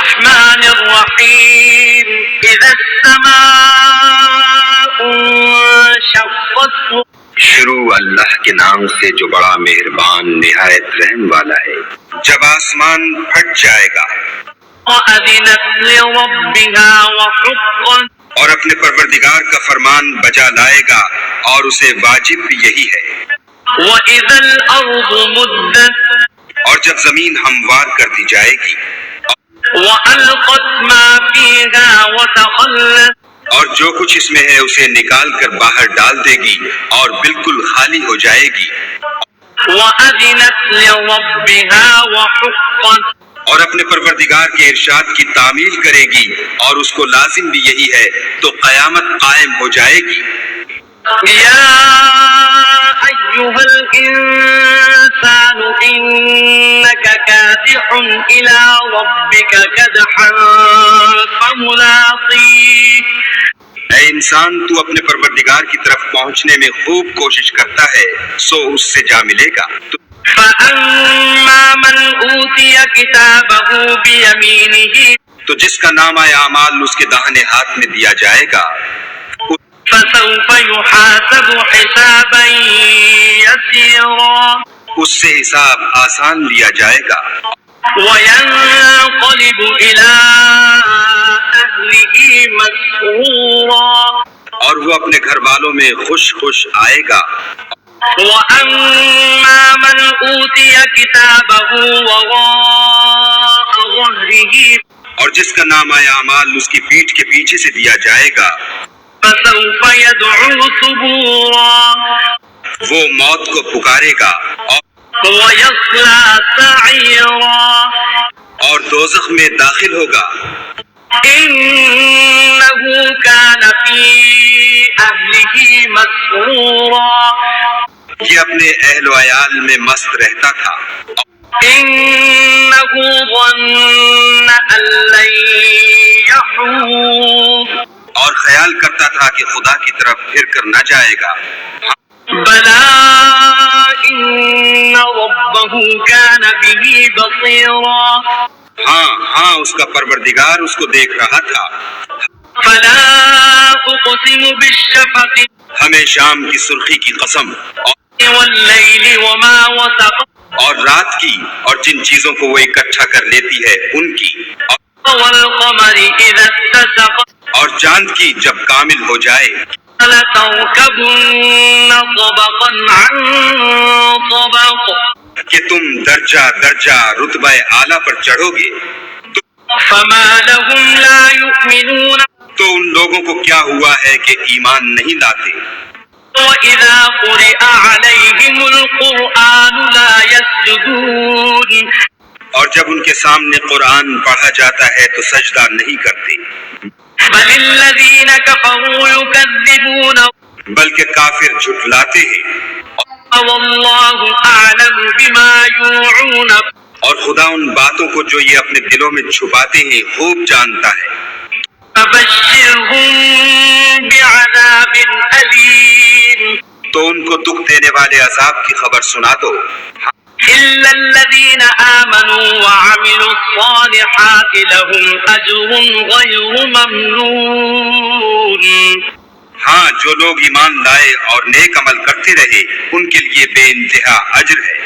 الرحمن الرحيم إذا السماء انشقت. شروع اللہ کے نام سے جو بڑا مہربان نہایت رحم والا ہے. جب آسمان پھٹ جائے گا وأذنت لربها وحقت. اور اپنے پروردگار کا فرمان بجا لائے گا اور اسے واجب بھی یہی ہے. وإذا الأرض مدت. اور جب زمین ہموار کر دی جائے گی وألقت ما فيها وتخلت. اور جو کچھ اس میں ہے اسے نکال کر باہر ڈال دے گی اور بالکل خالی ہو جائے گی. وأذنت لربها وحقت. اور اپنے پروردگار کے ارشاد کی تعمیل کرے گی اور اس کو لازم بھی یہی ہے تو قیامت قائم ہو جائے گی. يا أيها الإنسان إنك كادح إلى ربك كدحا فملاقيه. اے انسان تو اپنے پروردگار کی طرف پہنچنے میں خوب کوشش کرتا ہے سو اس سے جا ملے گا. فأما من أوتي كتابه بيمينه. تو جس کا نامہ اعمال اس کے داہنے ہاتھ میں دیا جائے گا فسوف يحاسب حسابا يسيرا. اس سے حساب آسان لیا جائے گا. وينقلب إلى أهله مسرورا. اور وہ اپنے گھر والوں میں خوش خوش آئے گا. وأما من أوتي كتابه وراء ظهره. اور جس کا نامہ اعمال اس کی پیٹھ کے پیچھے سے دیا جائے گا فسوف يدعو ثبورا. وہ موت کو پکارے گا ويصلى سعيرا. اور دوزخ میں داخل ہوگا. إنه كان في أهله مسرورا. یہ اپنے اہل و عیال میں مست رہتا تھا. إنه ظن أن لن يحور. اور خیال کرتا تھا کہ خدا کی طرف پھر کر نہ جائے گا. بلى إن ربه كان به بصيرا. ہاں اس کا پروردگار اس کو دیکھ رہا تھا. فلا أقسم بالشفق. ہمیں شام کی سرخی کی قسم والليل وما وسق. اور رات کی اور جن چیزوں کو وہ اکٹھا کر لیتی ہے ان کی. والقمر إذا اتسق. اور چاند کی جب کامل ہو جائے. لتركبن طبقا عن طبق. کہ تم درجہ درجہ رتبہ اعلیٰ پر چڑھو گے. فما لهم لا يؤمنون. تو ان لوگوں کو کیا ہوا ہے کہ ایمان نہیں لاتے. وإذا قرئ عليهم القرآن لا يسجدون. اور جب ان کے سامنے قرآن پڑھا جاتا ہے تو سجدہ نہیں کرتے. بل الذين كفروا يكذبون. بلکہ کافر جھٹلاتے ہیں. والله أعلم بما يوعون. اور خدا ان باتوں کو جو یہ اپنے دلوں میں چھپاتے ہیں خوب جانتا ہے. فبشرهم بعذاب أليم. تو ان کو دکھ دینے والے عذاب کی خبر سنا دو. إلا الذين آمنوا وعملوا الصالحات لهم أجر غير ممنون. ہاں جو لوگ ایمان لائے اور نیک عمل کرتے رہے ان کے لیے بے انتہا اجر ہے.